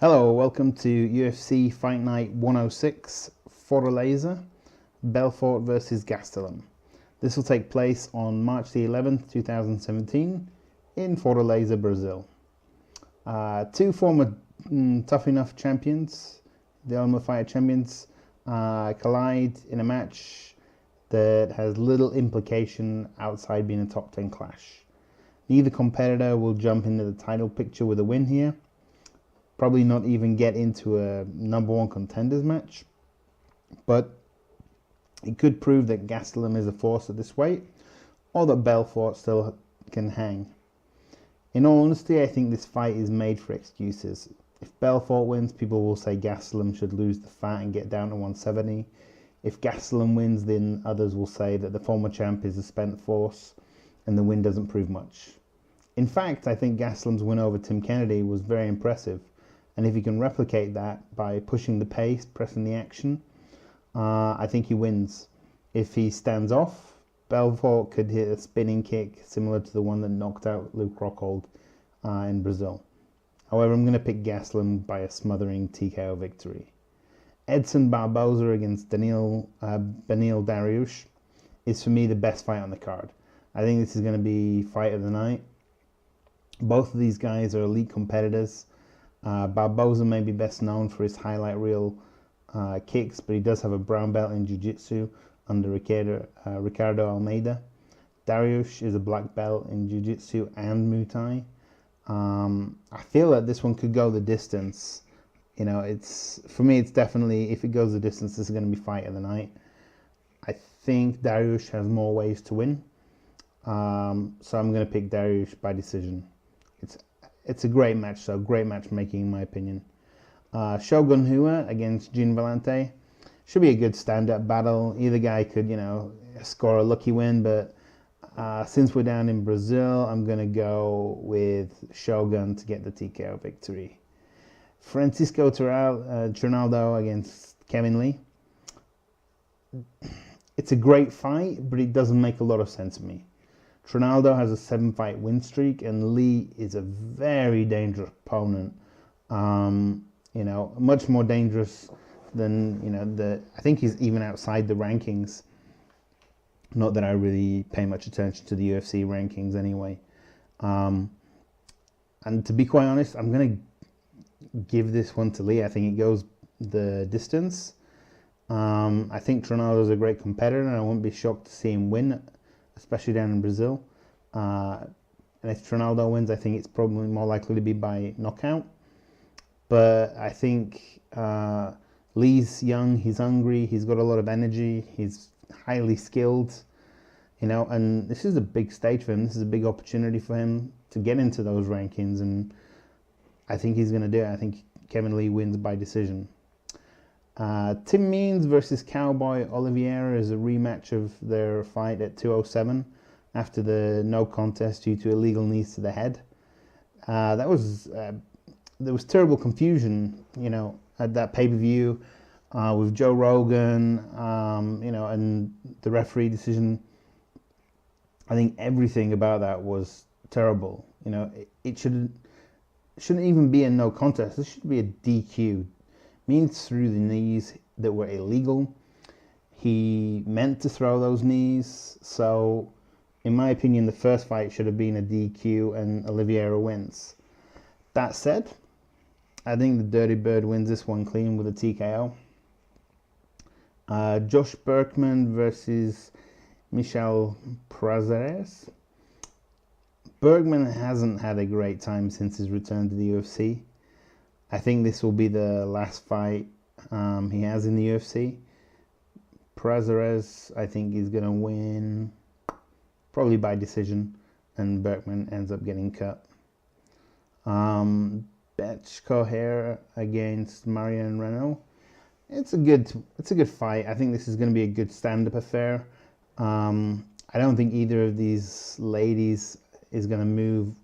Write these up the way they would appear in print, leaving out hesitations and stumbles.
Hello, welcome to UFC Fight Night 106, Fortaleza, Belfort versus Gastelum. This will take place on March the 11th, 2017 in Fortaleza, Brazil. Two former Tough Enough champions, the Ultimate Fighter champions, collide in a match that has little implication outside being a top 10 clash. Neither competitor will jump into the title picture with a win here. Probably not even get into a number one contenders match, but it could prove that Gastelum is a force at this weight, or that Belfort still can hang. In all honesty, I think this fight is made for excuses. If Belfort wins, people will say Gastelum should lose the fat and get down to 170. If Gastelum wins, then others will say that the former champ is a spent force and the win doesn't prove much. In fact, I think Gastelum's win over Tim Kennedy was very impressive. And if he can replicate that by pushing the pace, pressing the action, I think he wins. If he stands off, Belfort could hit a spinning kick similar to the one that knocked out Luke Rockhold in Brazil. However, I'm going to pick Gastelum by a smothering TKO victory. Edson Barboza against Beneil Dariush is for me the best fight on the card. I think this is going to be fight of the night. Both of these guys are elite competitors. Barboza may be best known for his highlight reel kicks, but he does have a brown belt in Jiu-Jitsu under Ricardo Almeida. Dariush is a black belt in Jiu-Jitsu and Muay Thai. I feel that this one could go the distance. You know, for me, it's definitely, if it goes the distance, this is going to be fight of the night. I think Dariush has more ways to win, so I'm going to pick Dariush by decision. It's a great match, so great matchmaking in my opinion. Shogun Rua against Gene Valente should be a good stand-up battle. Either guy could, score a lucky win, but since we're down in Brazil, I'm going to go with Shogun to get the TKO victory. Francisco Ronaldo against Kevin Lee. It's a great fight, but it doesn't make a lot of sense to me. Ronaldo has a 7-fight win streak, and Lee is a very dangerous opponent. Much more dangerous than, I think he's even outside the rankings. Not that I really pay much attention to the UFC rankings anyway. And to be quite honest, I'm going to give this one to Lee. I think it goes the distance. I think Ronaldo's a great competitor, and I wouldn't be shocked to see him win, especially down in Brazil. And if Ronaldo wins, I think it's probably more likely to be by knockout. But I think Lee's young, he's hungry, he's got a lot of energy, he's highly skilled, and this is a big stage for him. This is a big opportunity for him to get into those rankings, and I think he's going to do it. I think Kevin Lee wins by decision. Tim Means versus Cowboy Oliveira is a rematch of their fight at 207 after the no contest due to illegal knees to the head. There was terrible confusion, at that pay-per-view with Joe Rogan, and the referee decision. I think everything about that was terrible. It shouldn't even be a no contest. This should be a DQ. Means threw the knees that were illegal. He meant to throw those knees. So, in my opinion, the first fight should have been a DQ and Oliveira wins. That said, I think the Dirty Bird wins this one clean with a TKO. Josh Burkman versus Michel Prazeres. Bergmann hasn't had a great time since his return to the UFC. I think this will be the last fight he has in the UFC. Prazeres, I think, is going to win probably by decision, and Burkman ends up getting cut. Betch Coher against Marion Renault. It's a good fight. I think this is going to be a good stand-up affair. I don't think either of these ladies is going to move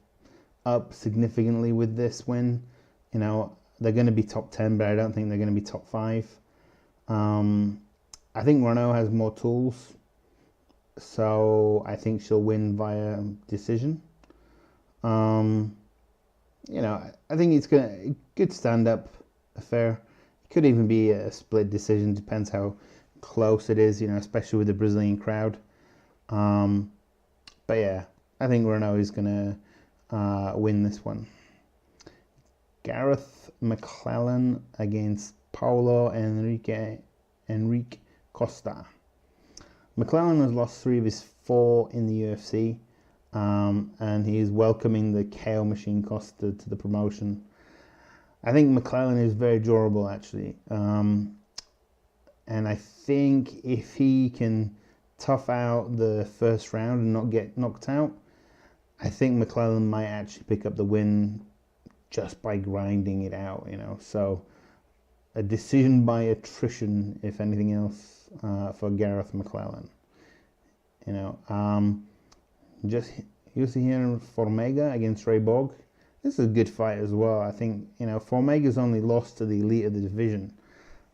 up significantly with this win. They're going to be top 10, but I don't think they're going to be top 5. I think Renault has more tools, so I think she'll win via decision. you know, I think it's gonna good stand-up affair. Could even be a split decision. Depends how close it is. You know, especially with the Brazilian crowd. But yeah, I think Renault is gonna win this one. Gareth McClellan against Paulo Henrique Costa. McClellan has lost 3 of his 4 in the UFC, and he is welcoming the KO machine Costa to the promotion. I think McClellan is very durable, actually, and I think if he can tough out the first round and not get knocked out, I think McClellan might actually pick up the win just by grinding it out, you know. So a decision by attrition, if anything else, for Gareth McClellan. You know, just usually here in Formega against Ray Borg. This is a good fight as well. I think, you know, Formega's only lost to the elite of the division,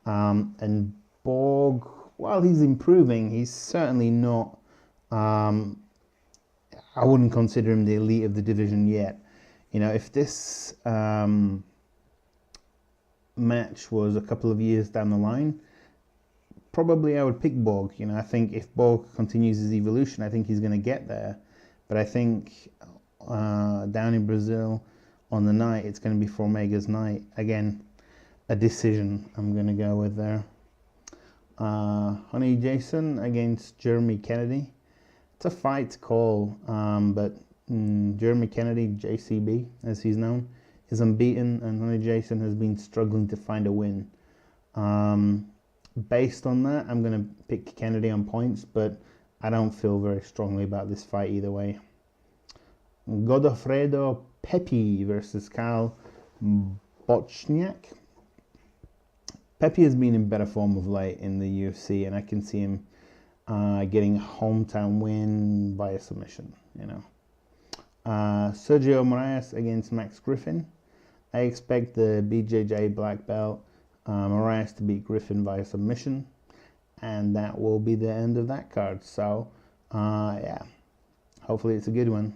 and Borg, while he's improving, he's certainly not. I wouldn't consider him the elite of the division yet. You know, if this match was a couple of years down the line, probably I would pick Borg. You know, I think if Borg continues his evolution, I think he's going to get there. But I think down in Brazil on the night, it's going to be Formega's night. Again, a decision I'm going to go with there. Honey Jason against Jeremy Kennedy. It's a fight to call, but Jeremy Kennedy, JCB, as he's known, is unbeaten, and Honey Jason has been struggling to find a win. Based on that, I'm going to pick Kennedy on points, but I don't feel very strongly about this fight either way. Godofredo Pepe versus Karl Bochniak. Pepe has been in better form of late in the UFC, and I can see him getting a hometown win by a submission, you know. Sergio Moraes against Max Griffin. I expect the BJJ black belt Moraes to beat Griffin via submission, and that will be the end of that card. So, yeah, hopefully it's a good one.